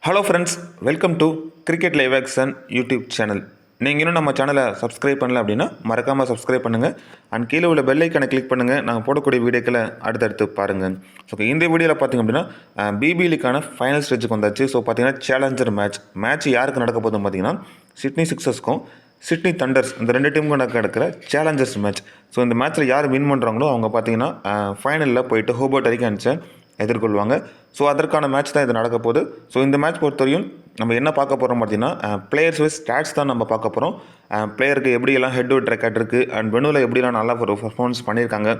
Hello friends, welcome to cricket live action YouTube channel. நீங்கள் இன்னும் நம்ம சேனலை சப்ஸ்கிரைப் பண்ணல அப்படின்னா மறக்காமல் சப்ஸ்கிரைப் பண்ணுங்கள். அண்ட் கீழே உள்ள பெல் ஐக்கனை கிளிக் பண்ணுங்கள். நாங்கள் போடக்கூடிய வீடியோக்களை அடுத்தடுத்து பாருங்கள். ஸோ இந்த வீடியோவில் பார்த்திங்க அப்படின்னா பிபி லீக்கான ஃபைனல் ஸ்டேஜுக்கு வந்தாச்சு. ஸோ பார்த்தீங்கன்னா சேலஞ்சர் மேட்ச் யாருக்கு நடக்க போதும் பார்த்தீங்கன்னா சிட்னி சிக்ஸர்ஸ்க்கும் சிட்னி தண்டர்ஸ் இந்த ரெண்டு டீமுக்கும் நடக்கிற சேலஞ்சர்ஸ் மேட்ச். ஸோ இந்த மேட்ச்சில் யார் வின் பண்ணுறாங்களோ அவங்க பார்த்தீங்கன்னா ஃபைனலில் போயிட்டு ஹோபர்ட் ஹரிக்கேன்ஸை எதிர்கொள்வாங்க. ஸோ அதற்கான மேட்ச் தான் இது நடக்க போகுது. ஸோ இந்த மேட்ச் பொறுத்தவரையும் நம்ம என்ன பார்க்க போகிறோம் பார்த்தீங்கன்னா பிளேயர்ஸ் வைஸ் ஸ்டாட்ஸ் தான் நம்ம பார்க்க போகிறோம். பிளேயருக்கு எப்படியெல்லாம் ஹெட் வுட் ரெக்கார்ட் இருக்குது அண்ட் வெனுவில் எப்படிலாம் நல்லா ஒரு பர்ஃபார்மன்ஸ் பண்ணியிருக்காங்க,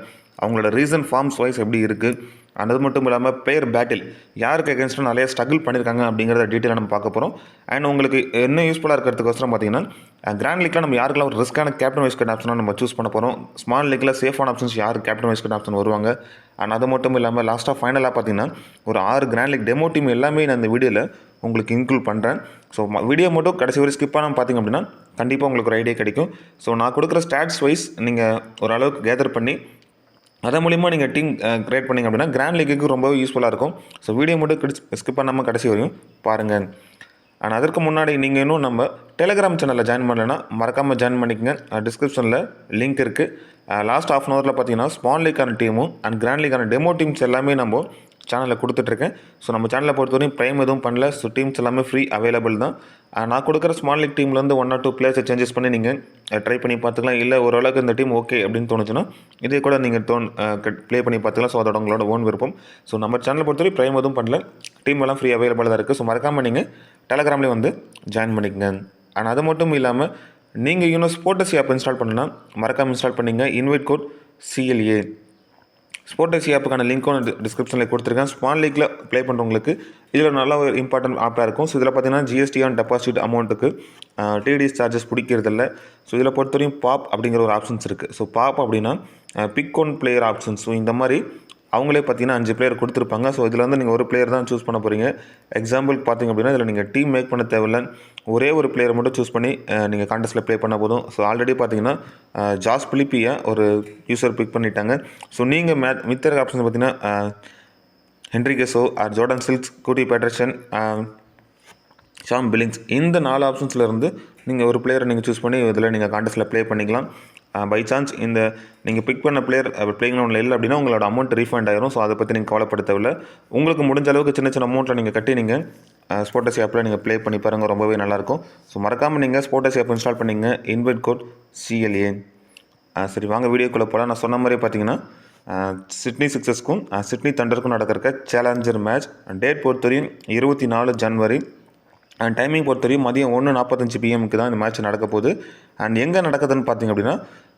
அவங்களோட ரீசன்ட் ஃபார்ம்ஸ் வைஸ் எப்படி இருக்குது, அது மட்டும் இல்லாமல் பிளேயர் பேட்டில் யாருக்கு அகேன்ஸ்டாக நிறைய ஸ்ட்ரகிள் பண்ணியிருக்காங்க அப்படிங்கிறத டீட்டெயிலாக நம்ம பார்க்க போகிறோம். அண்ட் உங்களுக்கு என்ன யூஸ்ஃபுல்லாக இருக்கிறதுக்கோசரம் பார்த்தீங்கன்னா கிராண்ட் லீக்கில் நம்ம யாருக்கெல்லாம் ஒரு ரிஸ்க்கான கேப்டன் வைஸ் கேட் ஆப்ஷனாக நம்ம சூஸ் பண்ண போகிறோம். ஸ்மால் லீக்கில் சேஃபான ஆப்ஷன்ஸ் யார் கேப்டன் வைஸ் கேட் ஆப்ஷன் வருவாங்க. அண்ட் அது மட்டும் இல்லாமல் லாஸ்ட்டாக ஃபைனலாக பார்த்தீங்கன்னா ஒரு 6 கிராண்ட் லீக் டெமோ டீம் எல்லாமே நான் இந்த வீடியோவில் உங்களுக்கு இன்க்ளூட் பண்ணுறேன். ஸோ வீடியோ மட்டும் கடைசி வரை ஸ்கிப் பண்ணாமல் பார்த்தீங்க அப்படின்னா கண்டிப்பாக உங்களுக்கு ஒரு ஐடியா கிடைக்கும். ஸோ நான் கொடுக்குற ஸ்டாட்ஸ் வைஸ் நீங்கள் ஓரளவுக்கு கேதர் பண்ணி அதன் மூலிமா நீங்கள் டீம் க்ரியேட் பண்ணிங்க அப்படின்னா கிராண்ட் லீக்குக்கு ரொம்பவே யூஸ்ஃபுல்லாக இருக்கும். ஸோ வீடியோ மட்டும் ஸ்கிப் பண்ணாமல் கடைசி வரையும் பாருங்கள். ஆனால் அதற்கு முன்னாடி நீங்கள் இன்னும் நம்ம டெலிகிராம் சேனலில் ஜாயின் பண்ணலைன்னா மறக்காமல் ஜாயின் பண்ணிக்கங்க. டிஸ்கிரிப்ஷனில் லிங்க் இருக்குது. லாஸ்ட் ஆஃப் அன் ஹவரில் பார்த்தீங்கன்னா ஸ்மால் லீக்கான டீமும் அண்ட் கிராண்ட் லீக்கான டெமோ டீம்ஸ் எல்லாமே நம்ம சேனலில் கொடுத்துட்ருக்கேன். ஸோ நம்ம சேனலை பொறுத்தவரையும் ப்ரைம் எதுவும் பண்ணல. ஸோ டீம்ஸ் எல்லாமே ஃப்ரீ அவைலபிள் தான். நான் கொடுக்குற ஸ்மால் லீக் டீம்லேருந்து 1 or 2 பிளேயர்ஸை சேஞ்சஸ் பண்ணி நீங்கள் ட்ரை பண்ணி பார்த்துக்கலாம். இல்லை ஓரளவுக்கு இந்த டீம் ஓகே அப்படின்னு தோணுச்சுன்னா இதே கூட நீங்கள் ப்ளே பண்ணி பார்த்துக்கலாம். ஸோ அதோட உங்களோட ஓன் விருப்பம். ஸோ நம்ம சேனலை பொறுத்தவரை ப்ரைம் எதுவும் பண்ணல, டீம் எல்லாம் ஃப்ரீ அவைலபிளாக தான் இருக்குது. ஸோ மறக்காமல் நீங்கள் டெலகிராம்லேயே வந்து ஜாயின் பண்ணிக்கங்க. ஆனால் அது மட்டும் இல்லாமல் நீங்கள் இன்னும் ஸ்போர்ட்ஸ் ஆப் இன்ஸ்டால் பண்ணலாம், மறக்காமல் இன்ஸ்டால் பண்ணிங்க. Invite code CLA. ஸ்போர்ட்ஸ் ஆப்புக்கான லிங்க்கும் டிஸ்கிரிப்ஷனில் கொடுத்துருக்கேன். ஸ்மால் லீக்கில் ப்ளே பண்ணுறவங்களுக்கு இதில் நல்ல ஒரு இம்பார்ட்டன்ட் ஆப்பாக இருக்கும். ஸோ இதில் பார்த்தீங்கன்னா GST ஆன் டெபாசிட் அமௌண்ட்டுக்கு TDS சார்ஜஸ் பிடிக்கிறதில்ல. ஸோ இதில் பொறுத்தவரையும் பாப் அப்படிங்கிற ஒரு ஆப்ஷன்ஸ் இருக்குது. ஸோ பாப் அப்படின்னா pick one player options. So இந்த மாதிரி அவங்களே பார்த்தீங்கன்னா 5 பிளேயர் கொடுத்துருப்பாங்க. ஸோ இதில் வந்து நீங்கள் ஒரு பிளேயர் தான் சூஸ் பண்ண போகிறீங்க. எக்ஸாம்பிளுக்கு பார்த்தீங்க அப்படின்னா இதில் நீங்கள் டீம் மேக் பண்ண தேவையில்லை, ஒரே ஒரு பிளேயரை மட்டும் சூஸ் பண்ணி நீங்கள் கான்டெஸ்ட்டில் ப்ளே பண்ண போதும். ஸோ ஆல்ரெடி பார்த்தீங்கன்னா ஜாஸ் பிலிப்பியை ஒரு யூஸர் பிக் பண்ணிட்டாங்க. ஸோ நீங்கள் மித்த ஆப்ஷன்ஸ் பார்த்தீங்கன்னா ஹென்ரி கெசோ, ஜோர்டன் சில்க்ஸ், கூட்டி பேட்டர்சன், ஷாம் பில்லிங்ஸ், இந்த 4 ஆப்ஷன்ஸில் இருந்து நீங்கள் ஒரு பிளேயரை நீங்கள் சூஸ் பண்ணி இதில் நீங்கள் கான்டெஸ்ட்டில் ப்ளே பண்ணிக்கலாம். பை சான்ஸ் இந்த நீங்கள் பிக் பண்ண பிளேயர் பிளேயிங் கிரவுண்டில் இல்லை அப்படின்னா உங்களோட அமௌண்ட் ரீஃபண்ட் ஆயிரும். ஸோ அதை பற்றி நீங்கள் கவலைப்பட தேவையில்லை. உங்களுக்கு முடிஞ்ச அளவுக்கு சின்ன சின்ன அமௌண்ட்டில் நீங்கள் கட்டி நீங்கள் ஸ்போர்ட்ஸ் ஆப்பில் நீங்கள் ப்ளே பண்ணி பாருங்கள், ரொம்பவே நல்லாயிருக்கும். ஸோ மறக்காமல் நீங்கள் ஸ்போர்ட்ஸ் ஆப் இன்ஸ்டால் பண்ணிங்க. Invite code CLA. சரி, வாங்க வீடியோக்குள்ளே போகலாம். நான் சொன்ன மாதிரி பார்த்தீங்கன்னா சிட்னி சிக்ஸர்ஸ்க்கும் சிட்னி தண்டருக்கும் நடக்கிற சேலஞ்சர் மேட்ச் டேட் பொறுத்தவரையும் 24 ஜனவரி. அண்ட் டைமிங் பொறுத்தவரையும் மதியம் 1:45 PM தான் இந்த மேட்ச் நடக்க போகுது. அண்ட் எங்கே நடக்குதுன்னு பார்த்தீங்க அப்படின்னா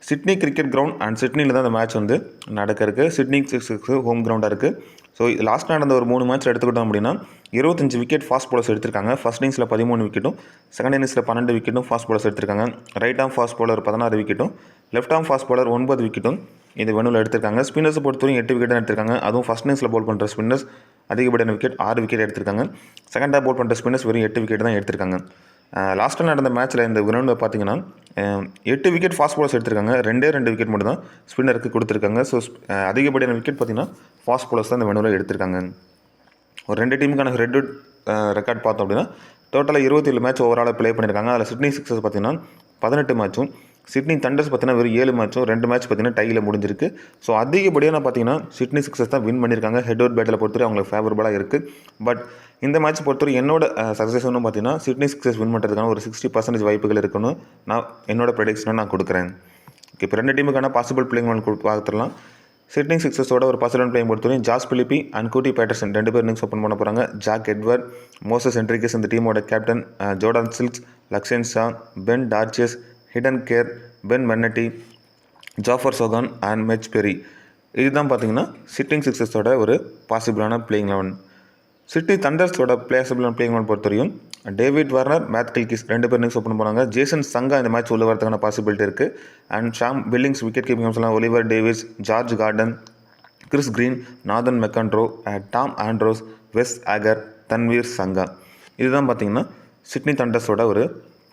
சிட்னி கிரிக்கெட் கிரவுண்ட் அண்ட் சிட்னியில் தான் இந்த மேட்ச் வந்து நடக்க இருக்குது. சிட்னி சிக்ஸர்ஸ்க்கு ஹோம் கிரவுண்டாக இருக்குது. ஸோ லாஸ்ட் நடந்த ஒரு 3 மேட்ச் எடுத்துக்கிட்டோம் அப்படின்னா 25 விக்கெட் ஃபாஸ்ட் பவுலர்ஸ் எடுத்திருக்காங்க. ஃபர்ஸ்ட் இன்னிங்ஸில் 13 விக்கெட்டும், செகண்ட் இன்னிங்ஸில் 12 விக்கெட்டும் ஃபாஸ்ட் பவுலர்ஸ் எடுத்திருக்காங்க. ரைட் ஆர்ம் ஃபாஸ்ட் பவுலர் 16 விக்கெட்டும், லெஃப்ட் ஆர்ம் ஃபாஸ்ட் பவுலர் 9 விக்கெட்டும் இது வெனுவில் எடுத்திருக்காங்க. ஸ்பின்னர்ஸை பொறுத்தவரைக்கும் 8 விக்கெட் எடுத்திருக்காங்க. அதுவும் ஃபர்ஸ்ட் இன்னிங்ஸில் போல் பண்ணுற ஸ்பின்னர்ஸ் அதிகப்படியான விக்கெட் 6 விக்கெட் எடுத்திருக்காங்க. செகண்டாக போல் பண்ணுற ஸ்பின்னர்ஸ் வெறும் 8 விக்கெட் தான் எடுத்திருக்காங்க. லாஸ்ட்டாக நடந்த மேட்ச்சில் இந்த கிரவுண்டில் பார்த்தீங்கன்னா 8 விக்கெட் ஃபாஸ்ட் பவுலர்ஸ் எடுத்திருக்காங்க. 2 விக்கெட் மட்டும் தான் ஸ்பின்னருக்கு கொடுத்துருக்காங்க. ஸோ அதிகப்படியான விக்கெட் பார்த்தீங்கன்னா ஃபாஸ்ட் பவுலர்ஸ் தான் இந்த வெனுவில் எடுத்திருக்காங்க. ஒரு 2 டீமுக்கான ஹெட் வுட் ரெக்கார்ட் பார்த்தோம் அப்படின்னா டோட்டலாக 27 மேட்ச் ஓவராலாக ப்ளே பண்ணியிருக்காங்க. அதில் சிட்னி சிக்ஸர்ஸ் பார்த்தீங்கன்னா 18 மேட்சும், சிட்னி தண்டர்ஸ் பார்த்தீங்கன்னா வெறும் 7 மேட்சும், 2 மேட்ச் பார்த்தீங்கன்னா டையில் முடிஞ்சிருக்கு. ஸோ அதிகப்படியாக பார்த்தீங்கன்னா சிட்னி சிக்ஸர்ஸ் தான் வின் பண்ணியிருக்காங்க. ஹெட் வுட் பேட்டில் பொறுத்தவரை அவங்களுக்கு ஃபேவரபுளாக இருக்குது. பட் இந்த மேட்ச் பொறுத்தவரை என்னோட சக்ஸஸ்ன்னு பார்த்தீங்கன்னா சிட்னி சிக்ஸர்ஸ் வின் பண்ணுறதுக்கான ஒரு 60% வாய்ப்புகள் இருக்குன்னு நான் என்னோட ப்ரெடிக்ஷனை நான் கொடுக்குறேன். இப்போ 2 டீமுக்கான பாசிபிள் பிளேயிங் பார்த்துடலாம். சிட்னி சிக்ஸர்ஸோட ஒரு பாசிபிள் பிளேயிங் பொறுத்தவரை ஜாஸ் பிலிப்பி அண்ட் கூட்டி பேட்டர்சன் 2 பேர் இன்னிங்ஸ் ஓப்பன் பண்ண போகிறாங்க. ஜாக் எட்வர்ட், மோசஸ் ஹென்ரிகஸ் இந்த டீமோட captain, Jordan Silks, Lachlan Shaw, Ben Dwarshuis, Hayden Kerr, Ben Manenti, Jafer Chohan and Mitch Perry. இதுதான் பார்த்தீங்கன்னா சிட்னி சிக்ஸர்ஸோட ஒரு பாசிபிளான பிளேயிங் 11. சிட்னி தண்டர்ஸோட பாசிபிளான பிளேயிங் 11 பொறுத்தவரையும் டேவிட் வார்னர், மேத் கில்கிஸ் 2 பேர் இன்னிங்ஸ் ஓப்பன் பண்ணாங்க. ஜேசன் சங்கா இந்த மேட்ச் உள்ள வரதுக்கான பாசிபிலிட்டி இருக்குது. And Sam Billings wicket keeping சொல்லலாம். Oliver Davies, George Garton, Chris Green, Nathan McAndrew, Tom Andrews, Wes Agar, Tanveer சங்கா. இதுதான் பார்த்தீங்கன்னா சிட்னி தண்டர்ஸோட ஒரு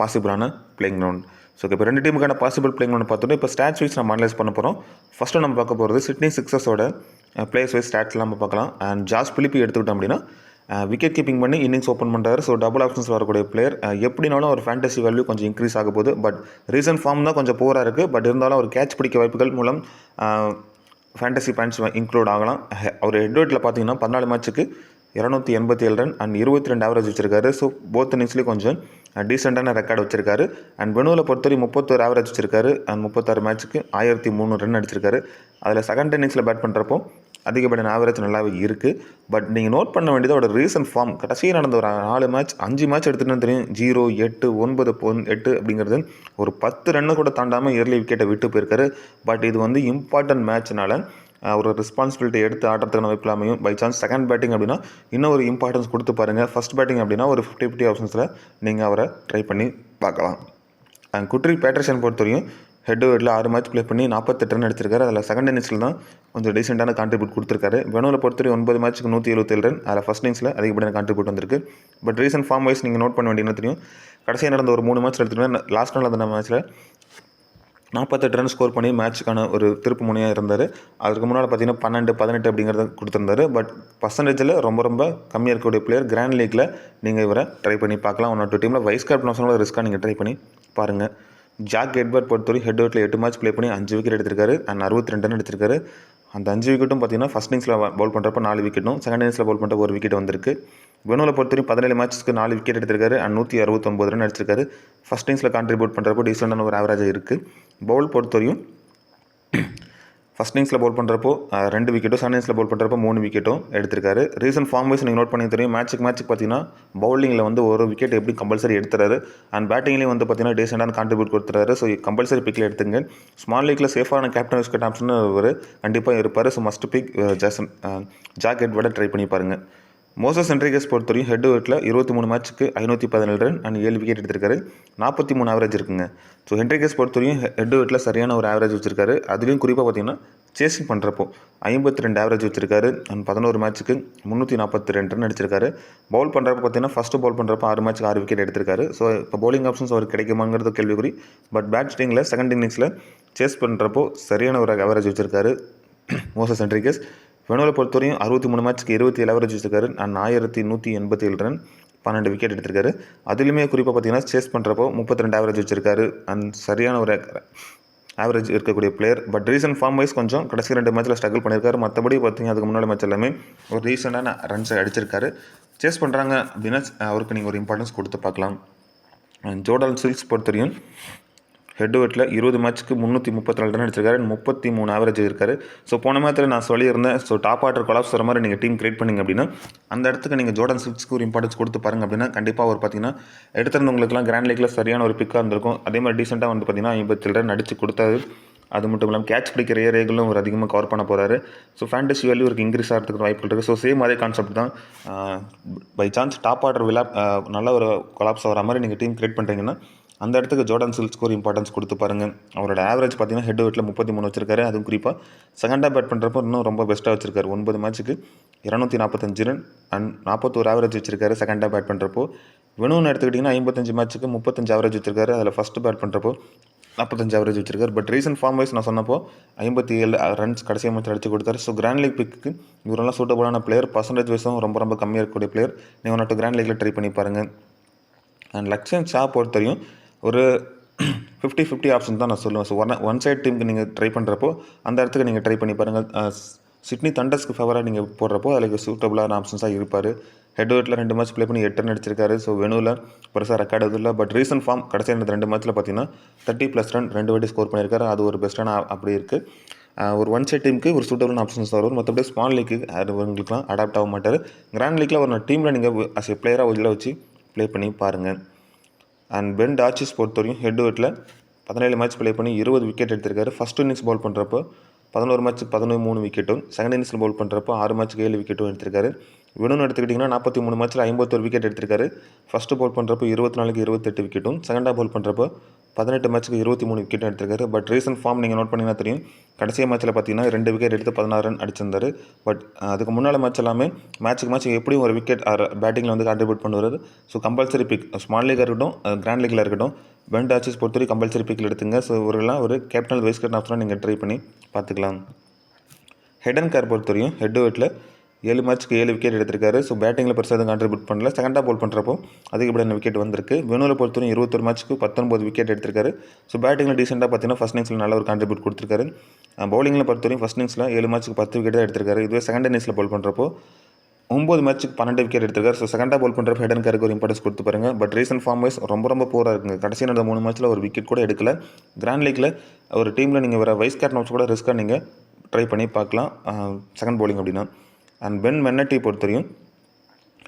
பாசிபிளான பிளேயிங் 11. ஸோ இப்போ 2 டீமுக்கான பாசிபிள் பிளேயிங் 11 பார்த்தோன்னா இப்போ ஸ்டாட்ஸ் வைஸ் நம்ம அனலைஸ் பண்ண போகிறோம். ஃபஸ்ட்டு நம்ம பார்க்க போகிறது சிட்னி சிக்ஸர்ஸோட பிளேயர்ஸ் வைஸ் ஸ்டாட்ஸ்லாம் நம்ம பார்க்கலாம். அண்ட் ஜாஸ் பிலிப்பி எடுத்துக்கிட்டோம் அப்படின்னா விக்கெட் கீப்பிங் பண்ணி இன்னிங்ஸ் ஓப்பன் பண்ணுறாரு. ஸோ டபுள் ஆப்ஷன்ஸ் வரக்கூடிய பிளேயர். எப்படினாலும் ஒரு ஃபேண்டசி வேல்யூ கொஞ்சம் இன்க்ரீஸ் ஆக போகுது. பட் ரீசன்ட் ஃபார்ம் தான் கொஞ்சம் போராக இருக்குது. பட் இருந்தாலும் ஒரு கேட்ச் பிடிக்க வாய்ப்புகள் மூலம் ஃபேண்டசி பாயிண்ட்ஸ் இன்க்ளூட் ஆகலாம். அவர் ஹெட்வெட்டில் பார்த்தீங்கன்னா 14 மேட்ச்சுக்கு 287 ரன் அண்ட் 22 ஆவரேஜ் வச்சிருக்காரு. ஸோ போத் இன்னிங்ஸ்லேயும் கொஞ்சம் டீசெண்டான ரெக்கார்டு வச்சிருக்காரு. அண்ட் வெனுவில் பொறுத்தவரை 31 ஆவரேஜ் வச்சிருக்காரு. அண்ட் 36 மேட்ச்சுக்கு 1003 ரன் அடிச்சிருக்காரு. அதில் செகண்ட் இன்னிங்ஸில் பேட் பண்ணுறப்போ அதிகப்படியான ஆவரேஜ் நல்லாவே இருக்குது. பட் நீங்கள் நோட் பண்ண வேண்டியது அவரோட ரீசன்ட் ஃபார்ம். கடைசியாக நடந்த ஒரு 4 மேட்ச் 5 மேட்ச் எடுத்துகிட்டு தெரியும். 0, 8, 9, 8 அப்படிங்கிறது ஒரு 10 ரன்னு கூட தாண்டாமல் இயர்லி விக்கெட்டை விட்டு போயிருக்காரு. பட் இது வந்து இம்பார்ட்டன்ட் மேட்ச்னால ஒரு ரெஸ்பான்சிபிலிட்டி எடுத்து ஆடுறதுக்கான வாய்ப்பு அமையும். பை சான்ஸ் செகண்ட் பேட்டிங் அப்படின்னா இன்னும் ஒரு இம்பார்ட்டன்ஸ் கொடுத்து பாருங்கள். ஃபஸ்ட் பேட்டிங் அப்படின்னா ஒரு 50-50 ஆப்ஷன்ஸில் நீங்கள் அவரை ட்ரை பண்ணி பார்க்கலாம். குட்ரி பேட்டர்சன் பொறுத்தவரையும் ஹெட்வெட்டில் 6 மேட்ச் ப்ளே பண்ணி 48 ரன் அடிச்சிருக்காரு. அதில் செகண்ட் இன்னிங்ஸில் தான் கொஞ்சம் டீசெண்டான கான்ட்ரிபியூட் கொடுத்துருக்காரு. வெனுவில் பொறுத்தவரை 9 மேட்ச்சுக்கு 177 ரன். அதில் ஃபஸ்ட் இன்னிங்ஸில் அதிகப்படியான கான்ட்ரிபியூட் வந்திருக்கு. பட் ரீசன்ட் ஃபார்ம் வைஸ் நீங்கள் நோட் பண்ண வேண்டியது தெரியும். கடைசியாக நடந்த ஒரு 3 மேட்ச் எடுத்துகிட்டோன்னா லாஸ்ட் நாள் அந்த மேட்ச்சில் 48 ரன் ஸ்கோர் பண்ணி மேட்ச்சுக்கான ஒரு திருப்பு முனையாக இருந்தார். அதுக்கு முன்னால் பார்த்தீங்கன்னா 12, 18 அப்படிங்கிறத கொடுத்துருந்தாரு. பட் பர்சன்டேஜில் ரொம்ப கம்மியாக இருக்கக்கூடிய பிளேயர். கிராண்ட் லீக்கில் நீங்கள் இவரை ட்ரை பண்ணி பார்க்கலாம். 1 or 2 டீமில் வைஸ் கேப்டனாக ரிஸ்க்காக நீங்கள் ட்ரை பண்ணி பாருங்கள். ஜாக் எட்வர்ட் பொறுத்தவரை ஹெட்வெட்டில் 8 மேட்ச் ப்ளே பண்ணி 5 விக்கெட் எடுத்திருக்காரு அண்ட் 62 ரன் எடுத்திருக்காரு. அந்த 5 விக்கெட்டும் பார்த்தீங்கன்னா ஃபஸ்ட் இன்னிங்ஸில் பவுல் பண்ணுறப்ப 4 விக்கெட்டும், செகண்ட் இன்னிங்ஸில் பவுல் பண்ணுறப்ப 1 விக்கெட் வந்திருக்கு. வெனுவில் பொறுத்தவரை 17 மேட்ச்க்கு 4 விக்கெட் எடுத்திருக்காரு அண்ட் 169 ரன் அடிச்சிருக்காரு. ஃபஸ்ட் இன்னிங்ஸில் கான்ட்ரிபியூட் பண்ணுறப்போ டீசெண்டான ஒரு ஆவரேஜாக இருக்குது. பவுல் பொறுத்தவரையும் ஃபஸ்ட் இன்னிங்ஸில் பவுல் பண்ணுறப்போ 2 விக்கெட்டும், செகண்ட் இன்னிங்ஸில் பவுல் பண்ணுறப்போ 3 விக்கெட்டும் எடுத்திருக்காரு. ரீசன்ட் ஃபார்ம் வைஸ் நீங்கள் நோட் பண்ணி தெரியும். மேட்ச்சுக்கு பார்த்தீங்கன்னா பவுலிங்கில் வந்து ஒரு விக்கெட் எப்படி கம்பல்சரி எடுத்துறாரு அண்ட் பேட்டிங்லேயும் வந்து பார்த்தீங்கன்னா டீசெண்டான கான்ட்ரிபியூட் கொடுத்துறாரு. ஸோ கம்பல்சரி பிக்கில் எடுத்துங்க. ஸ்மால் லீக்கில் சேஃபான கேப்டன் வைஸ் கேப்டன் ஆப்ஷன் ஒரு கண்டிப்பாக இருப்பார். ஸோ மஸ்ட் பிக் ஜாக் எட்வர்டை ட்ரை பண்ணி பாருங்கள். மோசஸ் ஹென்ரிகஸ் பொறுத்தவரையும் ஹெட்வெட்டில் 23 மேட்ச்சுக்கு 517 ரன் அண்ட் 7 விக்கெட் எடுத்திருக்காரு. 43 ஆவரேஜ் இருக்குங்க. ஸோ ஹென்ரிகஸ் பொறுத்தவரையும் ஹெட்வெட்டில் சரியான ஒரு ஆவரேஜ் வச்சிருக்காரு. அதுலேயும் குறிப்பாக பார்த்தீங்கன்னா சேசிங் பண்ணுறப்போ 52 ஆவரேஜ் வச்சிருக்காரு அண்ட் 11 மேட்ச்சுக்கு 342 ரன் அடிச்சிருக்காரு. பவுல் பண்ணுறப்ப பார்த்தீங்கன்னா ஃபஸ்ட்டு பவுல் பண்ணுறப்போ 6 மேட்ச்சுக்கு 6 விக்கெட் எடுத்திருக்காரு. ஸோ இப்போ பவுலிங் ஆப்ஷன்ஸ் அவருக்கு கிடைக்குமாங்கிறது கேள்விக்குறி. பட் பேட்டிங்கில் செகண்ட் இன்னிங்ஸில் சேஸ் பண்ணுறப்போ சரியான ஒரு ஆவரேஜ் வச்சிருக்காரு மோசஸ் ஹென்ரிகஸ். வெனுவில் பொறுத்தவரையும் 63 மேட்ச்சுக்கு 27 ஆவரேஜ் வச்சிருக்காரு அண்ட் 1187 ரன் 12 விக்கெட் எடுத்திருக்காரு. அதுலேயுமே குறிப்பாக பார்த்தீங்கன்னா சேஸ் பண்ணுறப்போ 32 ஆவரேஜ் வச்சிருக்காரு அண்ட் சரியான ஒரு ஆவரேஜ் இருக்கக்கூடிய player. But recent form wise கொஞ்சம் கடைசி 2 மேட்ச்சில் ஸ்ட்ரகிள் பண்ணியிருக்காரு. மற்றபடி பார்த்தீங்கன்னா அதுக்கு முன்னாடி மேட்ச் எல்லாமே ஒரு ரீசெண்டான ரன்ஸை அடிச்சிருக்காரு. சேஸ் பண்ணுறாங்க அப்படின்னா அவருக்கு நீங்கள் ஒரு இம்பார்ட்டன்ஸ் கொடுத்து பார்க்கலாம். ஜோர்டன் சில்ஸ் பொறுத்தவரையும் ஹெட்வெட்டில் 20 மேட்ச்சுக்கு 334 ரன் அடிச்சிருக்காரு. 33 ஆவரேஜ் இருக்காரு. ஸோ போன மேட்ச்சில் நான் சொல்லியிருந்தேன். ஸோ டாப் ஆர்டர் கொலாப்ஸ் வர மாதிரி நீங்கள் டீம் கிரியேட் பண்ணிங்க அப்படின்னா அந்த இடத்துக்கு நீங்கள் ஜோர்டன் சில்ஸ்க்கு ஒரு இம்பார்ட்டன்ஸ் கொடுத்து பாருங்க அப்படின்னா கண்டிப்பாக அவர் பார்த்தீங்கன்னா எடுத்திருந்தவங்களுக்குலாம் கிராண்ட் லீக்கில் சரியான ஒரு பிக்காக இருந்திருக்கும். அதே மாதிரி டீசெண்டாக வந்து பார்த்தீங்கன்னா 57 ரன் அடித்து கொடுத்தாரு. அது மட்டும் இல்லாமல் கேட்ச் பிடிக்கிற ஏரியாக்களும் ஒரு அதிகமாக கவர் பண்ண போகிறாரு. ஸோ ஃபேண்டசி வேல்யூ ஒரு இன்க்ரீஸ் ஆகிறதுக்கு வாய்ப்பு இருக்குது. ஸோ சேம் அதே கான்செப்ட் தான். பை சான்ஸ் டாப் ஆர்டர் நல்ல ஒரு கொலாப்ஸ் வர மாதிரி நீங்கள் டீம் கிரியேட் பண்ணுறீங்கன்னா அந்த இடத்துக்கு ஜோர்டன் சில்ஸ்க்கு ஒரு இம்பார்ட்டன்ஸ் கொடுத்து பாருங்கள். அவரோட ஆவரேஜ் பார்த்தீங்கன்னா ஹெட்வெட்டில் 33 வச்சிருக்காரு. அதுவும் குறிப்பாக செகண்டாக பேட் பண்ணுறப்போ இன்னும் ரொம்ப பெஸ்ட்டாக வச்சிருக்காரு. 9 மேட்ச்சுக்கு 245 ரன் அண்ட் 41 ஆவரேஜ் வச்சிருக்காரு செகண்டாக பேட் பண்ணுறப்போ. வெனுன்னு எடுத்துக்கிட்டிங்கன்னா 55 மேட்ச்சுக்கு 35 ஆவரேஜ் வச்சிருக்காரு. அதில் ஃபஸ்ட்டு பேட் பண்ணுறப்போ 45 ஆவரேஜ் வச்சிருக்காரு. பட் ரீசன்ட் ஃபார்ம் வைஸ் நான் சொன்னப்போ 57 ரன்ஸ் கடைசி மேட்ச் அடிச்சு கொடுத்தாரு. ஸோ கிராண்ட் லீக் பிக்கு இவரெல்லாம் சூட்டபுளான பிளேயர். பர்சன்டேஜ் வைஸும் ரொம்ப கம்மியாக இருக்கக்கூடிய பிளேயர். நீங்கள் ஒன்று கிராண்ட் லீக்கில் ட்ரை பண்ணி பாருங்கள். அண்ட் லக்ஷன் ஷா பொறுத்தவரையும் ஒரு 50-50 ஆப்ஷன் தான் நான் சொல்லுவேன். ஸோ ஒன் சைட் டீமுக்கு நீங்கள் ட்ரை பண்ணுறப்போ அந்த இடத்துக்கு நீங்கள் ட்ரை பண்ணி பாருங்கள். சிட்னி தண்டர்ஸ்க்கு ஃபேவராக நீங்கள் போடுறப்போ அதுக்கு சூட்டபுளான ஆப்ஷன்ஸாக இருப்பார். ஹெட்வெட்டில் 2 மேட்ச் ப்ளே பண்ணி 8 ரன் அடிச்சிருக்காரு. ஸோ வெனுவில் பெருசாக ரெக்கார்டு எதுவும் இல்லை. பட் ரீசன்ட் ஃபார்ம் கடைசி 2 மேட்ச்சில் பார்த்தீங்கன்னா 30+ ரன் 2 வாட்டி ஸ்கோர் பண்ணியிருக்காரு. அது ஒரு பெஸ்ட்டான அப்படி இருக்குது. ஒரு ஒன் சைட் டீமுக்கு ஒரு சூட்டபுளான ஆப்ஷன்ஸ் வரும். மற்றபடி ஸ்மால் லீக்கு அவங்களுக்குலாம் அடாப்ட் ஆக மாட்டார். கிராண்ட் லீக்கில் ஒரு டீமில் நீங்கள் அஸ் எ பிளேயராக உள்ள வச்சு ப்ளே பண்ணி பாருங்கள். அண்ட் பென் டார்ச்சிஸ் பொறுத்தவரையும் ஹெட்வெட்டில் 17 மேட்ச் ப்ளே பண்ணி 20 விக்கெட் எடுத்திருக்காரு. ஃபஸ்ட் இன்னிங்ஸ் பவுல் பண்ணுறப்போ 11 மேட்ச்சுக்கு 13 விக்கெட்டும், செகண்ட் இன்னிங்ஸில் பவுல் பண்ணுறப்போ 6 மேட்ச்சுக்கு 7 விக்கெட்டும் எடுத்திருக்காரு. வெனுன்னு எடுத்துக்கிட்டிங்கன்னா 43 மேட்ச்சில் 51 விக்கெட் எடுத்திருக்காரு. ஃபஸ்ட்டு பவுல் பண்ணுறப்போ 24க்கு 28 விக்கெட்டும், செகண்டாக பவுல் பண்ணுறப்போ 18 மேட்ச்சுக்கு 23 விக்கெட்டும் எடுத்திருக்காரு. பட் ரீசன்ட் ஃபார்ம் நீங்கள் நோட் பண்ணிங்கன்னா தெரியும். கடைசி மேட்ச்சில் பார்த்தீங்கன்னா 2 விக்கெட் எடுத்து 16 ரன் அடிச்சிருந்தார். பட் அதுக்கு முன்னால் மேட்ச் எல்லாமே மேட்ச்சுக்கு எப்படியும் ஒரு விக்கெட் பேட்டிங்கில் வந்து கான்ட்ரிபியூட் பண்ணுவார். ஸோ கம்பல்சரி பிக் ஸ்மால் லீக்காக இருக்கட்டும் கிராண்ட் லீக்கில் இருக்கட்டும் பென் டார்ச்சிஸ் பொறுத்தவரை கம்பல்சரி பிக்கில் எடுத்துங்க. ஸோ இவரெல்லாம் ஒரு கேப்டன் வைஸ் கேப்டன் ஆப்ஷனாக நீங்கள் ட்ரை பண்ணி பார்த்துக்கலாம். ஹெடன் கேர் பொறுத்தவரையும் ஹெட்வெட்டில் 7 மேட்ச்க்கு 7 விக்கெட் எடுத்திருக்காரு. ஸோ பேட்டிங்கில் பெருசாக எதுவும் கான்ட்ரிபியூட் பண்ணல. செகண்டாக போல் பண்ணுறப்போ அதிகப்படியான விக்கெட் வந்திருக்கு. வெனுவில் பொறுத்தவரைக்கும் 21 மேட்ச்க்கு 19 விக்கெட் எடுத்திருக்காரு. ஸோ பேட்டிங்கில் டீசெண்டாக பார்த்தீங்கன்னா ஃபஸ்ட் இன்னிங்ஸில் நல்ல ஒரு கான்ட்ரிபியூட் கொடுத்துருக்காரு. பவுலிங்கில் பொறுத்தவரைக்கும் ஃபஸ்ட் இன்னிங்ஸில் 7 மேட்ச்க்கு 10 விக்கெட் தான் எடுத்திருக்காரு. இதுவே செகண்ட் இன்னிங்ஸில் போல் பண்ணுறப்போ 9 மேட்ச்சுக்கு 12 விக்கெட் எடுத்திருக்காரு. ஸோ செகண்டாக போல் பண்ணுறப்ப ஹெட் அண்ட் கேருக்கு ஒரு இம்பார்ட்டன்ஸ் கொடுத்து பாருங்க. பட் ரீசன்ட் ஃபார்ம் வைஸ் ரொம்ப போராக இருக்குங்க. கடைசி நடந்த 3 மேட்ச்சில் ஒரு விக்கெட் கூட எடுக்கல. கிராண்ட் லீக்கில் ஒரு டீமில் நீங்கள் வேறு வைஸ் கேப்டன் வச்சு கூட ரிஸ்க்காக நீங்கள் ட்ரை பண்ணி பார்க்கலாம் செகண்ட் பவுலிங் அப்படின்னா. அண்ட் பென் மென்னட்டி பொறுத்தவரையும்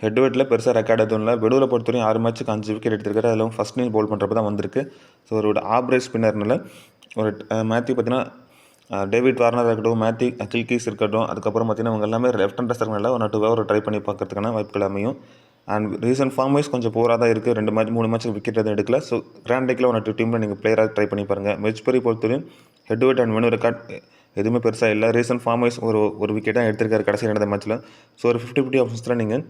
ஹெட் வெட்டில் பெருசாக ரெக்கார்ட் எதுவும் இல்லை. வெடுவில் பொறுத்தவரையும் 6 மேட்ச்சுக்கு 5 விக்கெட் எடுத்திருக்காரு. அதில் ஃபஸ்ட் இன்னிங் போல் பண்ணுறப்ப தான் வந்திருக்கு. ஸோ ஒரு ஆப்ரேஜ் ஸ்பின்னர்னால ஒரு மேத்யூ பார்த்தீங்கன்னா டேவிட் வார்னர் இருக்கட்டும், மேத்யூ கில்கீஸ் இருக்கட்டும், அதுக்கப்புறம் பார்த்தீங்கன்னா அவங்க எல்லாமே லெஃப்ட் ஹேண்டர்ஸ் இருக்கனால ஒரு 2 ஓவர் ட்ரை பண்ணி பார்க்கறதுக்கான வாய்ப்புகள் அமையும். அண்ட் ரீசன்ட் ஃபார்ம் வைஸ் கொஞ்சம் போராக தான் இருக்குது. 2 மேட்ச் 3 மேட்ச்சுக்கு விக்கெட் எதுவும் எடுக்கல. ஸோ கிராண்ட் லீக்கில் 1 2 டீமில் நீங்கள் பிளேயராக ட்ரை பண்ணி பாருங்கள். மெஜ்பரி பொறுத்தவரையும் head wet and venue record எதுவுமே பெருசாக இல்லை. ரீசன்ட் ஃபார்ம் வைஸ் ஒரு விக்கெட் தான் எடுத்திருக்காரு கடைசி நடந்த மேட்ச்சில். ஸோ ஒரு 50-50 ஆப்ஷன்ஸில் நீங்கள்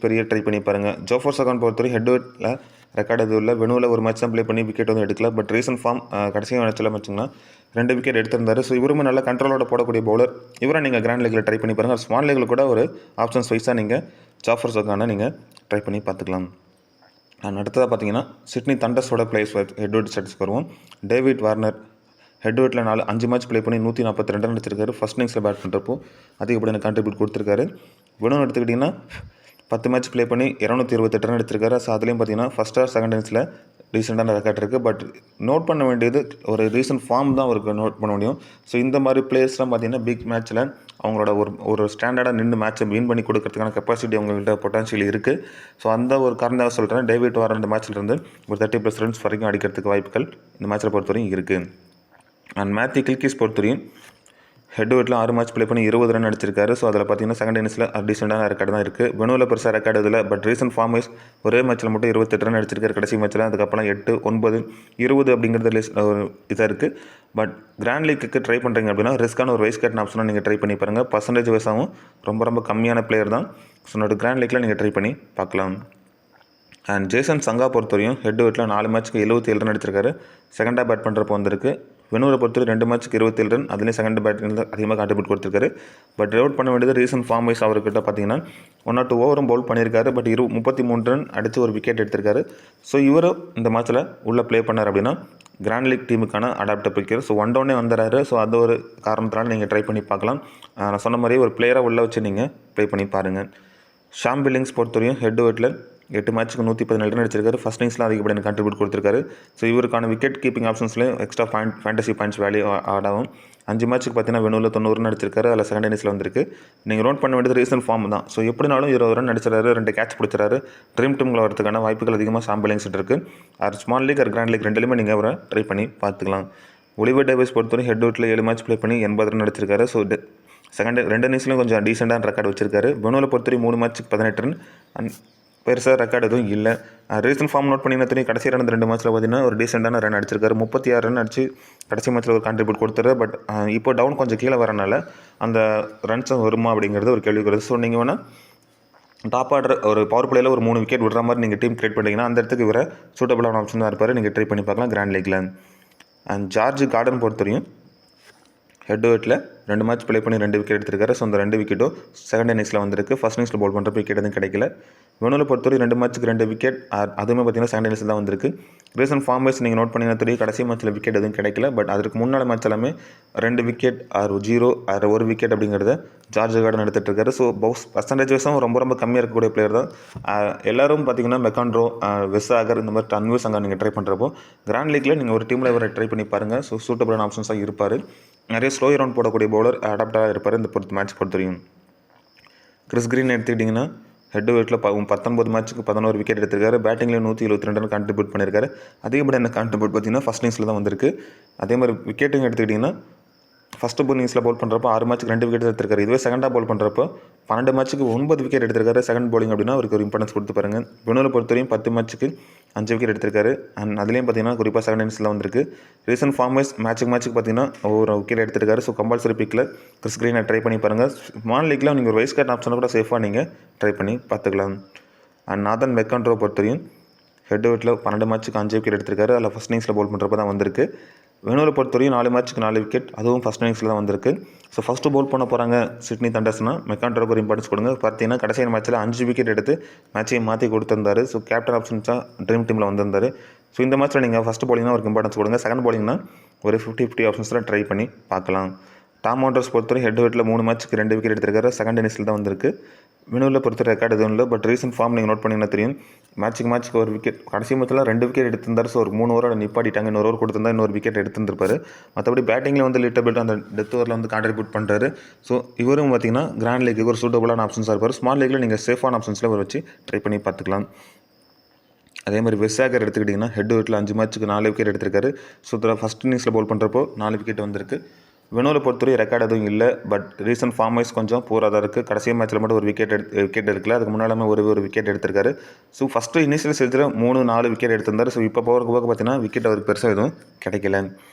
பெரிய ட்ரை பண்ணி பாருங்கள். ஜோஃபர் சகான் பொறுத்தவரை ஹெட் வெட்டில் ரெக்கார்டு எதுவும் இல்லை. வெனுவில் ஒரு மேட்ச் தான் ப்ளே பண்ணி விக்கெட் வந்து எடுக்கல. பட் ரீசன்ட் ஃபார்ம் கடைசி மேட்ச்சில் வச்சிங்கன்னா 2 விக்கெட் எடுத்திருந்தார். ஸோ இவருமே நல்ல கண்ட்ரோலோட போடக்கூடிய பவுலர். இவரை நீங்கள் கிராண்ட் லீக்கில் ட்ரை பண்ணி பாருங்கள். ஸ்மால் லீக்கில் கூட ஒரு ஆப்ஷன்ஸ் வைஸாக நீங்கள் ஜாஃபர் சகானை நீங்கள் ட்ரை பண்ணி பார்த்துக்கலாம். அடுத்ததாக பார்த்தீங்கன்னா சிட்னி தண்டர்ஸோட பிளேயர்ஸ் ஹெட் வெட் ஸ்டாட்ஸ்க்கு வருவோம். டேவிட் வார்னர் ஹெட் வெட்டில் 5 மேட்ச் ப்ளே பண்ணி 142 ரன் அடிச்சிருக்காரு. ஃபஸ்ட் இன்னிங்ஸில் பேட் பண்ணுறப்போ அதிகப்படியான கான்ட்ரிபியூட் கொடுத்துருக்காரு. வெனுன்னு எடுத்துக்கிட்டிங்கன்னா 10 மேட்ச் ப்ளே பண்ணி 228 ரன் எடுத்திருக்காரு. ஸோ அதுலேயும் பார்த்தீங்கன்னா ஃபஸ்ட் ஆர் செகண்ட் இன்னிங்ஸில் ரீசெண்டான ரெக்கார்ட் இருக்குது. பட் நோட் பண்ண வேண்டியது ஒரு ரீசன்ட் ஃபார்ம் தான் அவருக்கு நோட் பண்ண முடியும். ஸோ இந்த மாதிரி பிளேயர்ஸ்லாம் பார்த்தீங்கன்னா பிக் மேட்ச்சில் அவங்களோட ஒரு ஸ்டாண்டர்டாக நின்று மேட்ச்சை வின் பண்ணி கொடுக்கறதுக்கான கெப்பாசிட்டி அவங்கள்ட்ட பொட்டான்ஷியல் இருக்குது. ஸோ அந்த ஒரு காரணமாக சொல்கிறேன். டேவிட் வார்னர் இந்த மேட்ச்சில் இருந்து ஒரு 30+ ரன்ஸ் வரைக்கும் அடிக்கிறதுக்கு வாய்ப்புகள் இந்த மேட்ச்சில் பொறுத்தவரையும் இருக்குது. அண்ட் மேத்யூ கில்கீஸ் பொறுத்தவரையும் ஹெட் வெட்டில் 6 மேட்ச் ப்ளே பண்ணி 20 ரன் அடிச்சிருக்காரு. ஸோ அதில் பார்த்தீங்கன்னா செகண்ட் இன்னிங்ஸில் டீசெண்டான ரெக்கார்டு தான் இருக்குது. வெனுவில் பெருசாக ரெக்கார்டு இதில். பட் ரீசன்ட் ஃபார்ம் வைஸ் ஒரே மேட்ச்சில் மட்டும் 28 ரன் அடிச்சிருக்காரு கடைசி மேட்ச்சில். அதுக்கப்புறம் 8, 9, 20 அப்படிங்கிறது ஒரு இதாக இருக்குது. பட் கிராண்ட் லீக்குக்கு ட்ரை பண்ணுறீங்க அப்படின்னா ரிஸ்க்கான ஒரு வைஸ் கேப்டன் ஆப்ஷனாக நீங்கள் ட்ரை பண்ணி பாருங்கள். பர்சன்டேஜ் வைஸாகவும் ரொம்ப கம்மியான பிளேயர் தான். ஸோ என்னோட கிராண்ட் லீக்கில் நீங்கள் ட்ரை பண்ணி பார்க்கலாம். அண்ட் ஜேசன் சங்கா பொறுத்தவரையும் ஹெட் வெட்டில் 4 மேட்ச்சுக்கு 77 ரன் அடிச்சிருக்காரு. செகண்டாக பேட் பண்ணுறப்போ வந்திருக்கு. வெனுவில் பொறுத்தவரை 2 மேட்ச்சுக்கு 27 ரன், அதுலேயும் செகண்ட் பேட்டிங்கில் அதிகமாக கான்ட்ரிபியூட் கொடுத்துருக்காரு. பட் அவுட் பண்ண வேண்டியது ரீசன்ட் ஃபார்ம் வைஸ் அவர்கிட்ட பார்த்தீங்கன்னா 1 or 2 ஓவரும் பவுல் பண்ணியிருக்காரு. பட் 33 ரன் அடித்து ஒரு விக்கெட் எடுத்திருக்காரு. ஸோ இவரும் இந்த மேட்ச்சில் உள்ளே ப்ளே பண்ணார் அப்படின்னா கிராண்ட் லீக் டீமுக்கான அடாப்டர் பிக்கர். ஸோ 1 டவுனே வந்துடுறாரு. ஸோ அது ஒரு காரணத்தினால நீங்கள் ட்ரை பண்ணி பார்க்கலாம். நான் சொன்ன மாதிரி ஒரு பிளேயராக உள்ளே வச்சு நீங்கள் ப்ளே பண்ணி பாருங்கள். ஷாம் பில்லிங்ஸ் பொறுத்தவரையும் ஹெட் வெட்டில் 8 மேட்ச்சுக்கு 117 ரன் அடிச்சிருக்காரு. ஃபஸ்ட் இன்னிங்ஸில் அதிகப்படியான கான்ட்ரிபியூட் கொடுத்துருக்காரு. ஸோ இவருக்கான விக்கெட் கீப்பிங் ஆப்ஷன்ஸ்லேயும் extra fantasy points value add ஆகும். 5 மேட்ச்சுக்கு பார்த்தீங்கன்னா வெனுவில் 90 ரன் அடிச்சிருக்காரு. அதில் செகண்ட் இன்னிங்ஸில் வந்திருக்கு. நீங்கள் நோட் பண்ண வேண்டியது ரீசன்ட் ஃபார்ம் தான். ஸோ எப்படினாலும் 20 ரன் அடிச்சிடறாரு, 2 கேட்ச் பிடிச்சிறாரு. ட்ரீம் டீமில் வரதுக்கான வாய்ப்புகள் அதிகமாக ஷாம் பில்லிங்ஸ் இருக்குது. ஸ்மால் லீக் கிராண்ட் லீக் ரெண்டுலேயுமே நீங்கள் அவரை ட்ரை பண்ணி பார்த்துக்கலாம். ஒலிவர் டேவிஸ் பொறுத்தவரை ஹெட் வெட்டில் 7 மேட்ச் ப்ளே பண்ணி 80 ரன் அடிச்சிருக்காரு. ஸோ செகண்ட் 2 இன்னிங்ஸ்லையும் கொஞ்சம் டீசெண்டான ரெக்கார்டு வச்சிருக்காரு. வெனுவில் பொறுத்தவரை 3 மேட்ச்சுக்கு 18 ரன் அண்ட் பெருசாக ரெக்கார்டு எதுவும் இல்லை. ரீசன்ட் ஃபார்ம் நோட் பண்ணிங்கன்னா தெரியும். கடைசி நடந்த 2 மேட்ச்சில் பார்த்தீங்கன்னா ஒரு டீசெண்டான ரன் அடிச்சிருக்காரு. 36 ரன் அடிச்சு கடைசி மேட்ச்சில் ஒரு கான்ட்ரிபியூட் கொடுத்துரு. பட் இப்போ டவுன் கொஞ்சம் கீழே வரனால அந்த ரன்ஸும் வருமா அப்படிங்கிறது ஒரு கேள்விக்குறது. ஸோ நீங்கள் வேணால் டாப் ஆர்டர் ஒரு பவர் பிளேயில் ஒரு 3 விக்கெட் விடுற மாதிரி நீங்கள் டீம் கிரியேட் பண்ணிங்கன்னா அந்த இடத்துக்கு இவரை சூட்டபிளான ஆப்ஷன் தான் இருப்பார். நீங்கள் ட்ரை பண்ணி பார்க்கலாம் கிராண்ட் லீக்கில். அண்ட் ஜார்ஜ் கார்டன் பொறுத்தவரையும் ஹெட் வெட்டில் 2 மேட்ச் ப்ளே பண்ணி 2 விக்கெட் எடுத்திருக்காரு. ஸோ அந்த 2 விக்கெட்டும் செகண்ட் இன்னிங்ஸில் வந்திருக்கு. ஃபஸ்ட் இன்னிங்ஸில் பவுல் பண்ணுறப்ப விக்கெட் எதுவும் கிடைக்கல. வெனுவில் பொறுத்தவரை 2 மேட்ச்சுக்கு 2 விக்கெட், அதுவுமே பார்த்தீங்கன்னா செகண்ட் இன்னிங்ஸில் தான் வந்திருக்கு. ரீசன்ட் ஃபார்ம் வைஸ் நீங்கள் நோட் பண்ணிங்கன்னா தெரியும். கடைசி மேட்ச்சில் விக்கெட் எதுவும் கிடைக்கல. பட் அதற்கு முன்னாடி மேட்ச் எல்லாமே 2 விக்கெட் 0 1 விக்கெட் அப்படிங்கிறத ஜார்ஜ் கார்டன் எடுத்துகிட்டு இருக்காரு. ஸோ பர்சன்டேஜ் வைஸும் ரொம்ப கம்மியாக இருக்கக்கூடிய பிளேயர் தான். எல்லோரும் பார்த்தீங்கன்னா மெக்கான்ட்ரோ, வெஸ்ஸாகர் இந்த மாதிரி தன்வீர் சங்கா நீங்கள் ட்ரை பண்ணுறப்போ கிராண்ட் லீக்கில் நீங்கள் ஒரு டீமில் இவரை ட்ரை பண்ணி பாருங்கள். ஸோ சூட்டபிளான ஆப்ஷன்ஸாக இருப்பார். நிறைய ஸ்லோ ரவுண்ட் போடக்கூடிய பவுலர் அடாப்டாக இருப்பார் இந்த மேட்ச் பொறுத்தவரையும். கிறிஸ் கிரீன் எடுத்துக்கிட்டிங்கன்னா ஹெட் வெட்டில் 19 மேட்ச்சுக்கு 11 விக்கெட் எடுத்திருக்காரு. பேட்டிங்கில் 172 ரன் கான்ட்ரிபியூட் பண்ணியிருக்காரு. அதிகப்படியான கான்ட்ரிபியூட் பார்த்தீங்கன்னா ஃபஸ்ட் இன்னிங்ஸில் தான் வந்திருக்கு. அதே மாதிரி விக்கெட்டுங்க எடுத்துக்கிட்டிங்கன்னா ஃபஸ்ட்டு இன்னிங்ஸில் பவுல் பண்ணுறப்போ 6 மேட்ச்சுக்கு 2 விக்கெட் எடுத்திருக்காரு. இதுவே செகண்டாக பவுல் பண்ணுறப்போ 12 மேட்ச்சுக்கு 9 விக்கெட் எடுத்திருக்காரு. செகண்ட் பவுலிங் அப்படின்னா அவருக்கு ஒரு இம்பார்ட்டன்ஸ் கொடுத்து பாருங்கள். வெனுவில் பொறுத்தவரையும் 10 மேட்ச்சுக்கு 5 விக்கெட் எடுத்திருக்காரு. அண்ட் அதுலேயும் பார்த்தீங்கன்னா குறிப்பாக செகண்ட் இன்னிங்ஸில் வந்திருக்கு. ரீசன்ட் ஃபார்ம் வைஸ் மேட்ச்சுக்கு பார்த்தீங்கன்னா ஒரு விக்கெட் எடுத்திருக்காரு. ஸோ கம்பல்சரி பிக்கில் கிறிஸ் கிரீனை ட்ரை பண்ணி பாருங்கள். ஸ்மால் லீக்கில் நீங்கள் ஒரு வைஸ் கேப்டன் ஆப்ஷனை கூட சேஃபாக நீங்கள் ட்ரை பண்ணி பார்த்துக்கலாம். அண்ட் நாதன் மெக்கான்ட்ரோ பொறுத்தவரையும் ஹெட் வெட்டில் 12 மேட்ச்சுக்கு 5 விக்கெட் எடுத்திருக்காரு. அதில் ஃபஸ்ட் இன்னிங்ஸில் பவுல் பண்ணுறப்ப தான் வந்திருக்கு. வெனுவில் பொறுத்தவரையும் 4 மேட்ச்சுக்கு 4 விக்கெட், அதுவும் ஃபஸ்ட் இன்னிங்ஸில் தான் வந்திருக்கு. ஸோ ஃபஸ்ட்டு பவுல் பண்ண போகிறாங்க சிட்னி தண்டர்ஸ்னா மெக்கான்ட்ரோக்கு ஒரு இம்பார்ட்டன்ஸ் கொடுங்க. பார்த்தீங்கன்னா கடைசி மேட்ச்சில் 5 விக்கெட் எடுத்து மேட்சையும் மாற்றி கொடுத்துருந்தாரு. ஸோ கேப்டன் ஆப்ஷன்ஸாக ட்ரீம் டீமில் வந்திருந்தார். ஸோ இந்த மேட்ச்சில் நீங்கள் ஃபஸ்ட் பவுலிங்னா ஒரு இம்பார்ட்டன்ஸ் கொடுங்க. செகண்ட் பவுலிங்னா ஒரு 50-50 ஆப்ஷன்ஸில் ட்ரை பண்ணி பார்க்கலாம். டாம் வாண்டர்ஸ் பொறுத்தவரை ஹெட் வெட்டில் 3 மேட்ச்சுக்கு 2 விக்கெட் எடுத்திருக்காரு. செகண்ட் இன்னிங்ஸில் தான் வந்திருக்கு. வெனுவில் பொறுத்த ரெக்கார்டு எதுவும் இல்லை. பட் ரீசன்ட் ஃபார்ம் நீங்கள் நோட் பண்ணிங்கன்னா தெரியும். மேட்ச்சுக்கு ஒரு விக்கெட், கடைசி மேட்ச்சில் 2 விக்கெட் எடுத்திருந்தார். ஸோ ஒரு 3 ஓவரோட நிப்பாட்டிட்டாங்க. இன்னொரு ஓவர் கொடுத்திருந்தா இன்னொரு விக்கெட் எடுத்திருப்பாரு. மற்றபடி பேட்டிங்கில் வந்து லிட்டர் பிட் அந்த டெத் ஓவரில் வந்து கான்ட்ரிபியூட் பண்ணுறாரு. ஸோ இவரும் பார்த்தீங்கன்னா கிராண்ட் லீக்கு ஒரு சூட்டபுளான ஆப்ஷன்ஸாக இருப்பார். ஸ்மால் லீக்கில் நீங்கள் சேஃபான ஆப்ஷன்ஸில் ஒரு வச்சு ட்ரை பண்ணி பார்த்துக்கலாம். அதே மாதிரி வெஸ்ஸாகர் எடுத்துக்கிட்டிங்கன்னா ஹெட் வெட்டில் 5 மேட்ச்சுக்கு 4 விக்கெட் எடுத்திருக்காரு. ஸோ ஃபஸ்ட் இன்னிங்ஸில் பவுல் பண்ணுறப்போ 4 விக்கெட் வந்திருக்கு. வெனுவில் பொறுத்தவரை ரெக்கார்டு எதுவும் இல்லை. பட் ரீசன்ட் ஃபார்ம் வைஸ் கொஞ்சம் பூராக தான் இருக்குது. கடைசி மேட்ச்சில் மட்டும் ஒரு விக்கெட் எடுக்கல. அதுக்கு முன்னாலுமே ஒரு விக்கெட் எடுத்திருக்காரு. ஸோ ஃபஸ்ட்டு இனிஷியல் ஸ்டேஜில் 3-4 விக்கெட் எடுத்திருந்தார். ஸோ இப்போ போக பார்த்தீங்கன்னா விக்கெட் அவருக்கு பெருசாக எதுவும் கிடைக்கல.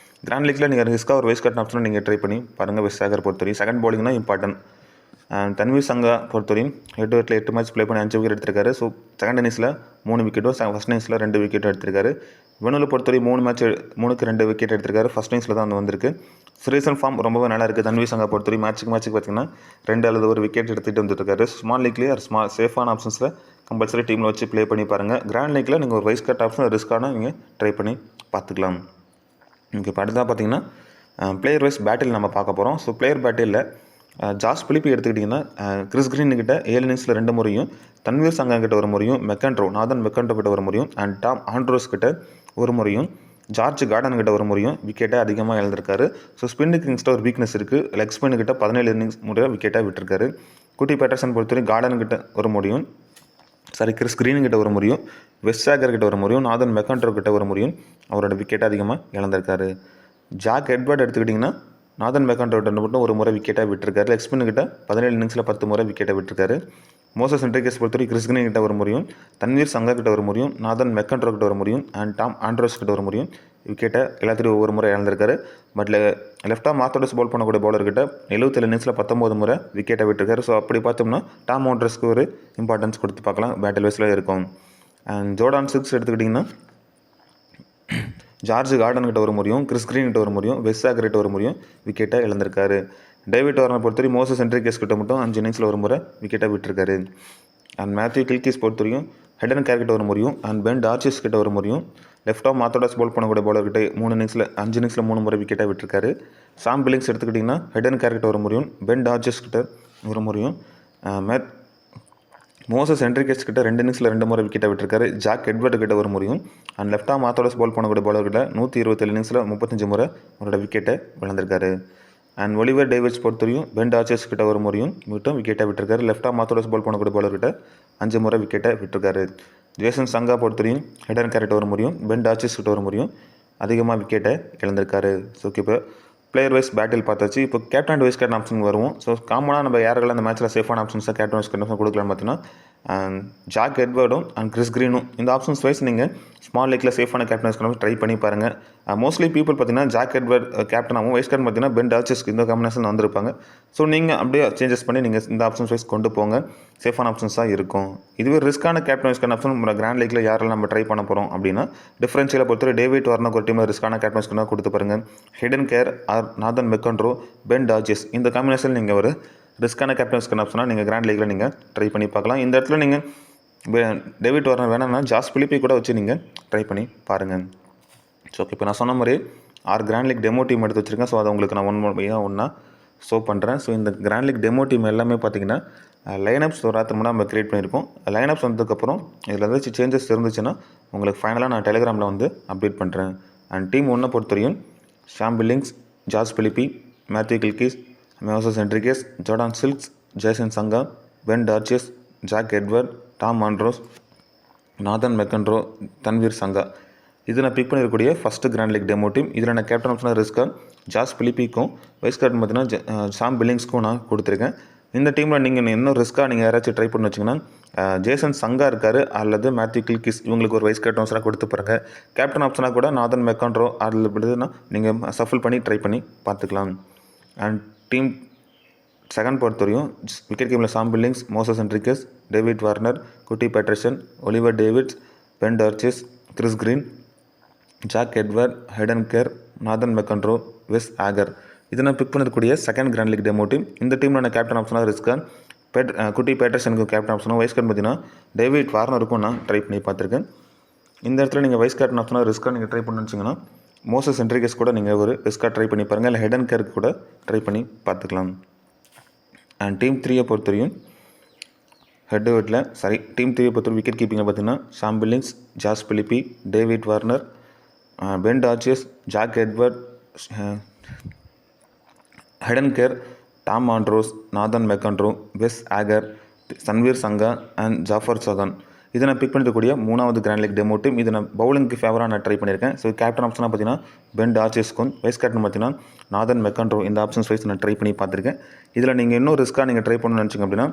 கிராண்ட் லீக்கில் நீங்கள் ரிஸ்க்காக ஒரு வைஸ் கட் ஆப்ஷனை நீங்கள் ட்ரை பண்ணி பாருங்கள். வெஸ்ஸாகர் பொறுத்தவரை செகண்ட் பவுலிங்னா இம்பார்ட்டன்ட். தன்வீர் சங்கா பொறுத்தவரையும் ஹெட் வெட்டில் 8 மேட்ச் ப்ளே பண்ணி 5 விக்கெட் எடுத்திருக்காரு. ஸோ செகண்ட் இன்னிங்ஸில் 3 விக்கெட்டும் ஃபஸ்ட் இன்னிங்ஸில் 2 விக்கெட்டும் எடுத்திருக்காரு. வெனுவில் பொறுத்தவரை 3க்கு 2 விக்கெட் எடுத்திருக்காரு. ஃபஸ்ட் இன்னிங்ஸில் தான் வந்திருக்கு. ரீசன்ட் ஃபார்ம் ரொம்பவே நல்லா இருக்குது. தன்வீர் சங்கா பொறுத்தவரை மேட்ச்சுக்கு பார்த்தீங்கன்னா 2 அல்லது 1 விக்கெட் எடுத்துகிட்டு வந்துருக்காரு. ஸ்மால் லீக்லேயே சேஃபான ஆப்ஷன்ஸில் கம்பல்சரி டீமில் வச்சு ப்ளே பண்ணி பாருங்கள். கிராண்ட் லீக்கில் நீங்கள் ஒரு வைஸ் கட் ஆப்ஷன் ரிஸ்க்கான நீங்கள் ட்ரை பண்ணி பார்த்துக்கலாம். இங்கே இப்போ அடுத்ததாக பார்த்தீங்கன்னா பிளேயர் வைஸ் பேட்டில் நம்ம பார்க்க போகிறோம். ஸோ பிளேயர் பேட்டிலில் ஜாஸ் பிலிப்பி எடுத்துக்கிட்டிங்கன்னா கிறிஸ் கிரீன்கிட்ட 7 இன்னிங்ஸில் 2 முறையும், தன்வீர் சங்கா கிட்ட ஒரு முறையும், நாதன் மெக்கன்ட்ரோ கிட்ட ஒரு முறையும், அண்ட் டாம் ஆண்ட்ரோஸ் கிட்ட ஒரு முறையும், ஜார்ஜ் கார்டன் கிட்ட ஒரு முறையும் விக்கெட்டை அதிகமாக இழந்திருக்காரு. ஸோ ஸ்பின் கிங்ஸ்ட்ட ஒரு வீக்னஸ் இருக்குது. லெக் ஸ்பின் கிட்ட 17 இன்னிங்ஸ் முறை விக்கெட்டாக விட்டுருக்காரு. குட்டி பேட்டர்சன் பொறுத்தவரை கார்டன் கிட்ட ஒரு முறையும், கிறிஸ் கிரீன் கிட்ட ஒரு முறையும், வெஸ்ஸாகர் கிட்ட ஒரு முறையும், நாதன் மெக்கன்ட்ரோ கிட்ட ஒரு முறையும் அவரோட விக்கெட்டை அதிகமாக இழந்திருக்காரு. ஜாக் எட்வர்ட் எடுத்துக்கிட்டிங்கன்னா நாதன் மெக்கன்ட்ரோ மட்டும் ஒரு முறை விக்கெட்டாக விட்டுருக்காரு. லெக் ஸ்பின் கிட்ட 17 இன்னிங்ஸில் 10 முறை விக்கெட்டை விட்டுருக்காரு. மோசஸ் ஹென்ரிகேஸ் பொறுத்தவரை கிறிஸ் கிரீன் கிட்ட ஒரு முறையும், தன்வீர் சங்கா கிட்ட ஒரு முறையும், நாதன் மெக்கன்ட்ரோ கிட்ட ஒரு முறையும், அண்ட் டாம் ஆண்ட்ரோஸ் கிட்ட ஒரு முறையும் விக்கெட்டை எல்லாத்தையும் ஒவ்வொரு முறை இழந்திருக்காரு. பட் லெஃப்டாக மாத்தோடஸ் பவுல் பண்ணக்கூடிய பவுலர்கிட்ட 77 இன்னிங்ஸில் 19 முறை விக்கெட்டை விட்டுருக்காரு. ஸோ அப்படி பார்த்தோம்னா டாம் ஆண்ட்ரோஸ்க்கு ஒரு இம்பார்ட்டன்ஸ் கொடுத்து பார்க்கலாம். பேட்டில் வைஸில் இருக்கும். அண்ட் ஜோர்டான் சில்க்ஸ் எடுத்துக்கிட்டிங்கன்னா ஜார்ஜ் கார்டன் கிட்ட ஒரு முறையும், கிறிஸ் கிரீன் கிட்ட ஒரு முறையும், வெஸ்ஸாகர் கிட்ட ஒரு முறையும் விக்கெட்டை இழந்திருக்காரு. டேவிட் வார்னர் பொறுத்தவரை மோசஸ் ஹென்ரிகேஸ் கிட்ட மட்டும் 5 இன்னிங்ஸில் ஒரு முறை விக்கெட்டை விட்டுருக்காரு. அண்ட் மேத்யூ கில்கிஸ் பொறுத்தவரையும் ஹெடன் கேர் கிட்ட ஒரு முறையும், அண்ட் பென் டார்ச்சஸ் கிட்ட ஒரு முறையும், லெஃப்ட் ஆஃப் மாத்தோடாஸ் பவுல் பண்ணக்கூடிய பவுலர்கிட்ட 5 இன்னிங்ஸில் 3 முறை விக்கெட்டை விட்டுருக்காரு. சாம் பில்லிங்ஸ் எடுத்துக்கிட்டிங்கன்னா ஹெடன் கேர் கிட்ட ஒரு முறையும், பென் டார்ச்சஸ் கிட்ட ஒரு முறையும், மோசஸ் ஹென்ரிகேஸ் கிட்ட 2 இன்னிங்ஸில் 2 முறை விக்கெட்டை விட்டுருக்காரு. ஜாக் எட்வர்ட் கிட்ட ஒரு முறையும், அண்ட் லெஃப்ட் ஆஃப் மாத்தோடாஸ் பவுல் பண்ணக்கூடிய பவுலர்கிட்ட 127 இன்னிங்ஸில் 35 முறை அவரோட விக்கெட்டை விழுந்திருக்காரு. அண்ட் ஒலிவர் டேவிட்ஸ் பொறுத்தவரையும் பென் டார்ச்சஸ் கிட்ட ஒரு முறையும் விக்கெட்டை விட்டுருக்காரு. லெஃப்ட் ஆஃப் மாத்தோடாஸ் பவுல் பண்ணக்கூடிய பவுலர்கிட்ட 5 முறை விக்கெட்டை விட்டுருக்காரு. ஜேசன் சங்கா பொறுத்தவரையும் ஹெடன் கேர் கிட்ட ஒரு முறையும், பென் டார்ச்சஸ் கிட்ட ஒரு முறையும் அதிகமாக விக்கெட்டை இழந்திருக்காரு. ஸோ இப்போ பிளேயர் வைஸ் பேட்டில் பார்த்தாச்சு. இப்போ கேப்டன் வைஸ் கேப்டன் ஆப்ஷன் வருவோம். ஸோ காமனாக நம்ம யாரெல்லாம் அந்த மேட்ச்சில் சேஃபான ஆப்ஷன்ஸாக கேப்டன் வைஸ் கேப்டன் கொடுக்கலான்னு பார்த்தீங்கன்னா ஜாக் எட்வர்டும் அண்ட் கிறிஸ் கிரீனும். இந்த ஆப்ஷன்ஸ் வைஸ் நீங்கள் ஸ்மால் லீக்கில் சேஃபான கேப்டன் வைஸ் கேப்டன் ட்ரை பண்ணி பாருங்கள். மோஸ்ட்லி பீப்புள் பார்த்தீங்கன்னா ஜாக் எட்வர்ட் கேப்டனாகவும் வைஸ் கேப்டன் பார்த்தீங்கன்னா பென் டார்ச்சஸ் இந்த காம்பினேஷன் வந்திருப்பாங்க. ஸோ நீங்கள் அப்படியே சேஞ்சஸ் பண்ணி நீங்கள் இந்த ஆப்ஷன்ஸ் வைஸ் கொண்டு போங்க. சேஃபான ஆப்ஷன்ஸாக இருக்கும். இதுவே ரிஸ்க்கான கேப்டன் வைஸ் கேப்டன் ஆப்ஷன் நம்ம கிராண்ட் லீக்கில் யாரெல்லாம் நம்ம ட்ரை பண்ண போகிறோம் அப்படின்னா டிஃபரன்ஷியலை பொறுத்தவரை டேவிட் வார்னர் ஒரு டீமில் ரிஸ்க்கான கேப்டன் வைஸ் கேப்டன் கொடுத்து பாருங்கள். ஹெடன் கேர் ஆர் நாதன் மெக்கன்ட்ரோ, பென் டார்ச்சஸ் இந்த காம்பினேஷன் நீங்கள் ஒரு ரிஸ்க்கான கேப்டன் வைஸ் கேப்டன் ஆப்ஷனாக நீங்கள் கிராண்ட் லீக்கில் நீங்கள் ட்ரை பண்ணி பார்க்கலாம். இந்த இடத்துல நீங்கள் டேவிட் வார்னர் வேணாம்னா ஜாஸ் பிலிப்பி கூட வச்சு நீங்கள் ட்ரை பண்ணி பாருங்கள். ஸோ இப்போ நான் சொன்ன மாதிரி 6 கிராண்ட் லீக் டெமோ டீம் எடுத்து வச்சுருக்கேன். ஸோ அதை உங்களுக்கு நான் ஒன்றா ஷோ பண்ணுறேன். ஸோ இந்த கிராண்ட் லீக் டெமோ டீம் எல்லாமே பார்த்தீங்கன்னா லைனப்ஸ் ஒரு ராத்திரி நம்ம க்ரியேட் பண்ணியிருக்கோம். லைனப்ஸ் வந்ததுக்கப்புறம் இதில் ஏதாச்சும் சேஞ்சஸ் இருந்துச்சுன்னா உங்களுக்கு ஃபைனலாக நான் டெலிகிராமில் வந்து அப்டேட் பண்ணுறேன். அண்ட் டீம் 1 பொறுத்தவரையும் Sam Billings, Josh Philippe, Matthew Gilkes, Moises Henriques, Jordan Silks, Jason Sangha, Ben Dwarshuis, Jack Edward, Tom Andrews, Nathan McAndrew, Tanveer Sangha. இது நான் பிக் பண்ணிருக்கக்கூடிய first grand league demo team. இதில் நான் கேப்டன் ஆப்ஷனாக ரிஸ்க்காக ஜாஸ் பிலிப்பிக்கும் வைஸ் கேப்டன் பார்த்தீங்கன்னா சாம் பில்லிங்ஸ்க்கும் நான் கொடுத்துருக்கேன். இந்த டீமில் நீங்கள் இன்னும் ரிஸ்க்காக நீங்கள் யாராச்சும் ட்ரை பண்ணி வச்சிங்கன்னா ஜேசன் சங்கா இருக்கார் அல்லது மேத்யூ கில்கிஸ் இவங்களுக்கு ஒரு வைஸ் கேப்டன் ஆப்ஷனாக கொடுத்து பாருங்க. கேப்டன் ஆப்ஷனாக கூட நாதன் மெக்கன்ட்ரோ அதில் விடுதுன்னா நீங்கள் சஃபில் பண்ணி ட்ரை பண்ணி பார்த்துக்கலாம். அண்ட் டீம் செகண்ட் பொறுத்தவரையும் விக்கெட் கீப்பரில் Sam Billings, Moises Henriques, David Warner, Kurtis Patterson, Oliver Davids, Ben Dwarshuis, Chris Green, Jack Edward, Hayden Kerr, Nathan McAndrew, Wes Agar. இதை நான் பிக் பண்ணிருக்கக்கூடிய second grand league demo team. இந்த டீமில் நான் captain ஆப்ஷனாக ரிஸ்கன் குட்டி பேட்டர்சனுக்கு கேப்டன் ஆப்ஷனும், வைஸ் கேப்டன் பார்த்தீங்கன்னா டேவிட் வார்னருக்கும் நான் ட்ரை பண்ணி பார்த்துருக்கேன். இந்த இடத்துல நீங்கள் வைஸ் கேப்டன் ஆப்ஷனாக ரிஸ்க்காக நீங்கள் ட்ரை பண்ணி வச்சிங்கன்னா மோசஸ் என்ட்ரிகஸ் கூட நீங்கள் ஒரு ரிஸ்க்காக ட்ரை பண்ணி பாருங்கள், இல்லை ஹெட் அண்ட் கேருக்கு கூட ட்ரை பண்ணி பார்த்துக்கலாம். அண்ட் டீம் 3 பொறுத்தவரையும் டீம் 3 பொறுத்தவரை விக்கெட் கீப்பிங்கில் பார்த்தீங்கன்னா Sam Billings, Josh Philippe, David Warner, Ben Dwarshuis, Jack Edward, Hayden Kerr, Tom Andrews, Nathan McAndrew, Wes Agar, Tanveer Sangha and Jafer Chohan. இதை நான் பிக் பண்ணிருக்கக்கூடிய 3வது கிராண்ட் லீக் டெமோ டீம். இதை நான் பவுலிங்க்கு ஃபேவராக நான் ட்ரை பண்ணியிருக்கேன். ஸோ கேப்டன் ஆப்ஷனாக பார்த்தீங்கன்னா பென் டார்ச்சஸ்க்கும், வைஸ் கேப்டன் பார்த்தீங்கன்னா நாதன் மெக்கன்ட்ரோ. இந்த ஆப்ஷன்ஸ் வைஸ் நான் ட்ரை பண்ணி பார்த்துருக்கேன். இதில் நீங்கள் இன்னும் ரிஸ்க்காக நீங்கள் ட்ரை பண்ணணும்னு நினச்சிங்க அப்படின்னா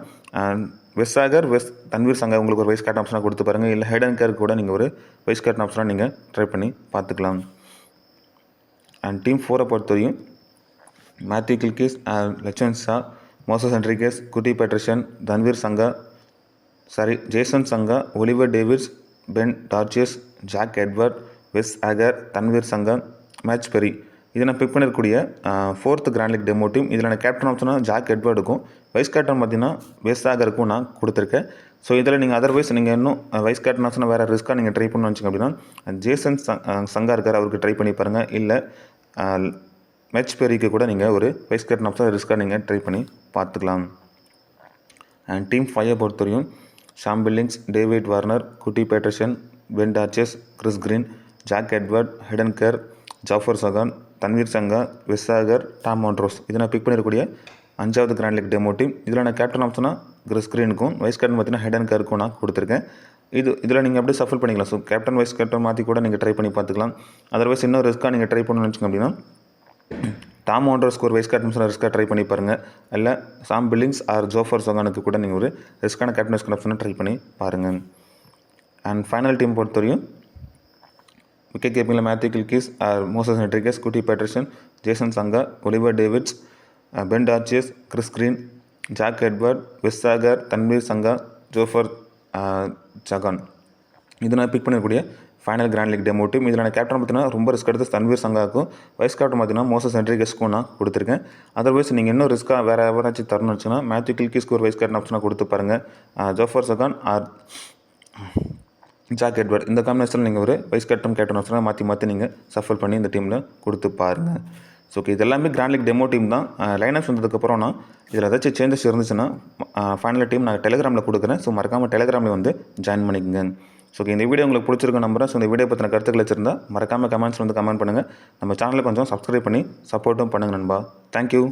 வெஸ் ஆகர், தன்வீர் சங்கா உங்களுக்கு ஒரு வைஸ் கேப்டன் ஆப்ஷனாக கொடுத்து பாருங்கள், இல்லை ஹெட் அண்ட் கேர் கூட நீங்கள் ஒரு வைஸ் கேப்டன் ஆப்ஷனாக நீங்கள் ட்ரை பண்ணி பார்த்துக்கலாம். அண்ட் டீம் 4 பொறுத்தவரையும் Matthew Gilkes, Lachlan Shaw, Moises Henriques, Kurtis Patterson, Tanveer Sangha, Jason Sangha, Oliver Davids, Ben Dwarshuis, Jack Edward, Wes Agar, Tanveer Sangha, Mitch Perry. இதை நான் பிக் பண்ணிருக்கக்கூடிய 4th grand league demo team. இதில் நான் கேப்டன் ஆப்ஷனாக ஜாக் எட்வர்டுக்கும், வைஸ் கேப்டன் பார்த்தீங்கன்னா வெஸ் ஆகருக்கும் நான் கொடுத்துருக்கேன். ஸோ இதில் நீங்கள் அதர்வைஸ் நீங்கள் இன்னும் வைஸ் கேப்டன் ஆப்ஷனாக வேறு ரிஸ்க்காக நீங்கள் ட்ரை பண்ணணும்னு வச்சிங்க அப்படின்னா ஜேசன் சங்கா இருக்கார், அவருக்கு ட்ரை பண்ணி பாருங்கள், இல்லை மேட்ச் பெரிக்கு கூட நீங்கள் ஒரு வைஸ் கேப்டன் ஆப்ஷன் ரிஸ்க்காக நீங்கள் ட்ரை பண்ணி பார்த்துக்கலாம். அண்ட் டீம் 5 பொறுத்தவரையும் Sam Billings, David Warner, Kurtis Patterson, Ben Dwarshuis, Chris Green, Jack Edward, Hayden Kerr, Jafer Chohan, Tanveer Sangha, Wes Agar, Tom Andrews. இதை நான் பிக் பண்ணிருக்கக்கூடிய 5வது கிராண்ட் லீக் டெமோ டீம். இதில் நான் captain ஆப்ஷனாக கிறிஸ் கிரீனுக்கும், வைஸ் கேப்டன் பார்த்தீங்கன்னா head and கேருக்கும் நான் கொடுத்துருக்கேன். இதில் நீங்கள் அப்படியே சஃபல் பண்ணிக்கலாம். ஸோ கேப்டன் வைஸ் கேப்டன் மாற்றி கூட நீங்கள் ட்ரை பண்ணி பார்த்துக்கலாம். அதர்வைஸ் இன்னும் ரிஸ்க்காக நீங்கள் ட்ரை பண்ணணும்னு வச்சிங்க அப்படின்னா டாம் ஆண்ட்ரோஸ்க்கு ஒரு வைஸ் கேப்டன் ரிஸ்க்காக ட்ரை பண்ணி பாருங்கள், இல்லை ஷாம் பில்லிங்ஸ் ஆர் ஜோஃபர் சகானுக்கு கூட நீங்கள் ஒரு ரிஸ்க்கான கேப்டன் வைஸ் கேப்டனை ட்ரை பண்ணி பாருங்கள். அண்ட் ஃபைனல் டீம் பொறுத்தவரையும் விக்கெட் கீப்பிங்கில் Matthew Gilkes, Moises Henriques, Kurtis Patterson, Jason Sangha, Oliver Davids, Ben Dwarshuis, Chris Green, Jack Edward, Wes Agar, Tanveer Sangha, Jafer Chohan. இது நான் பிக் பண்ணக்கூடிய final grand league demo team. இதில் நான் கேப்டன் பார்த்தீங்கன்னா ரொம்ப ரிஸ்க் எடுத்து தன்வீர் சங்காக்கும், வைஸ் கேப்டன் பார்த்தீங்கன்னா மோசஸ் என்ட்ரிகஸ்க்கும் நான் கொடுத்துருக்கேன். அதர்வைஸ் நீங்கள் இன்னும் ரிஸ்க்காக வேறு எவராச்சும் தரணும்னு வச்சுன்னா மேத்யூ கில்கிஸ்க்கு ஒரு வைஸ் கேப்டன் ஆப்ஷனாக கொடுத்து பாருங்கள், ஜோஃபர் சகான் ஆர் ஜாக் எட்வர்ட். இந்த காம்பினேஷனில் நீங்கள் ஒரு வைஸ் கேப்டன் ஆப்ஷனாக மாற்றி நீங்கள் சஃபல் பண்ணி இந்த டீமில் கொடுத்து பாருங்கள். ஸோ இது எல்லாமே கிராண்ட் லீக் டெமோ டீம் தான். லைனப்ஸ் வந்ததுக்கப்புறம் நான் இதில் ஏதாச்சும் சேஞ்சஸ் இருந்துச்சுன்னா ஃபைனல் டீம் நான் டெலிகிராமில் கொடுக்குறேன். ஸோ மறக்காமல் டெலிகிராமில் வந்து ஜாயின் பண்ணிக்கோங்க. ஸோ இந்த வீடியோ உங்களுக்கு பிடிச்சிருக்க நம்புறேன். ஸோ இந்த வீடியோ பற்றின கருத்துக்கள் வச்சுருந்தா மறக்காமல் கமெண்ட்ஸ் வந்து கமெண்ட் பண்ணுங்கள். நம்ம சேனலை கொஞ்சம் சப்ஸ்கிரைப் பண்ணி சப்போர்ட்டும் பண்ணுங்கள் நண்பா. தேங்க்யூ.